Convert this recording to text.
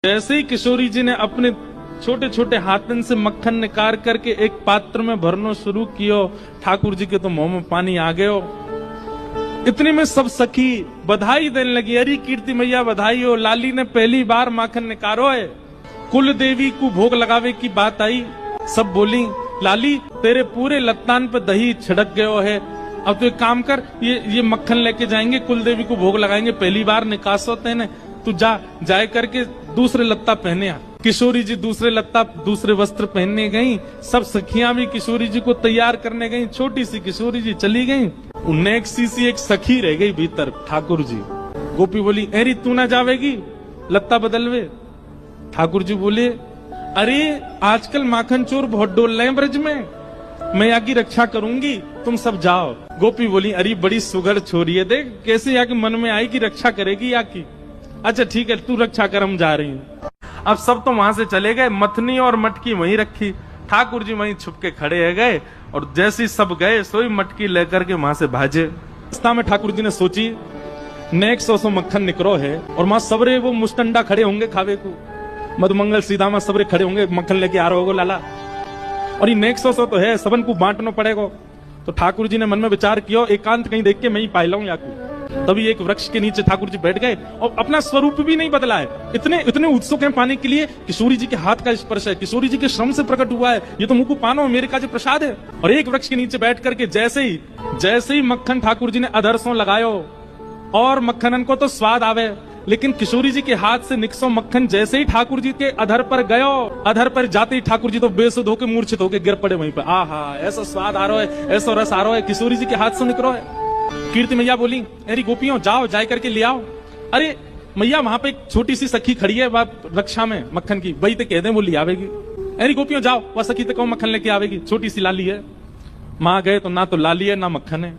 जैसे ही किशोरी जी ने अपने छोटे छोटे हाथन से मक्खन निकाल करके एक पात्र में भरना शुरू कियो, ठाकुर जी के तो मुंह में पानी आ गयो। इतने में सब सखी बधाई देने लगी, अरे कीर्ति मैया बधाई हो, लाली ने पहली बार माखन निकारो है। कुल देवी को भोग लगावे की बात आई, सब बोली लाली तेरे पूरे लत्तान पे दही छिड़क गयो है, अब तो एक काम कर, ये मक्खन लेके जाएंगे, कुल देवी को भोग लगाएंगे, पहली बार निकास होते हैं, तू जाए करके दूसरे लत्ता पहने आ। किशोरी जी दूसरे लत्ता दूसरे वस्त्र पहनने गई, सब सखियां भी किशोरी जी को तैयार करने गई, छोटी सी किशोरी जी चली गई, नेक्सी सी एक सखी रह गई भीतर ठाकुर जी। गोपी बोली अरे तू ना जावेगी लत्ता बदलवे? ठाकुर जी बोले अरे आजकल माखन चोर बहुत डोल रहे हैं ब्रज में, मैं यहाँ की रक्षा करूंगी, तुम सब जाओ। गोपी बोली अरे बड़ी सुगर छोरी है, देख कैसे यहाँ के मन में आई कि रक्षा करेगी यहाँ की, अच्छा ठीक है तू रक्षा कर, हम जा रही हूँ। अब सब तो वहां से चले गए, मथनी और मटकी वहीं रखी, ठाकुर जी वहीं छुप के खड़े है गए, और जैसे सब गए सोई मटकी लेकर के वहां से भाजे। रास्ता में ठाकुर जी ने सोची नेक 100 मक्खन निकरो है, और वहां सबरे वो मुस्टंडा खड़े होंगे खावे को, मधुमंगल सीधा में सबरे खड़े होंगे, मक्खन लेके आ रहे होगो लाला, और ये नेक 100 तो है, सबन को बांटना पड़ेगा। तो ठाकुर जी ने मन में विचार किया, एकांत कहीं देख के मैं ही पाई लाऊं या तभी एक वृक्ष के नीचे ठाकुर जी बैठ गए, और अपना स्वरूप भी नहीं बदला है, इतने उत्सुक हैं पाने के लिए। किशोरी जी के हाथ का स्पर्श है, किशोरी जी के श्रम से प्रकट हुआ है, ये तो मुंह को पानो मेरे का जो प्रसाद है। और एक वृक्ष के नीचे बैठ करके जैसे ही मक्खन ठाकुर जी ने अधरसों लगायो, और मक्खनन को तो स्वाद आवे, लेकिन किशोरी जी के हाथ से निकसो मक्खन जैसे ही ठाकुर जी के अधर पर गयो, अधर पर जाते ही ठाकुर जी तो बेसुध होकर मूर्छित होकर गिर पड़े वहीं पर। आहा ऐसा स्वाद आ रहा है, ऐसा रस आ रहा है, किशोरी जी के हाथ से निकलो है। कीर्ति मैया बोली अरे गोपियों जाओ जाए करके ले आओ। अरे मैया वहां पे एक छोटी सी सखी खड़ी है रक्षा में मक्खन की, वही तो कह दे वो ले आवेगी। अरे गोपियों जाओ, वह सखी तो कौन मक्खन लेके आवेगी, छोटी सी लाली है। मां गए तो ना तो लाली है ना मक्खन है।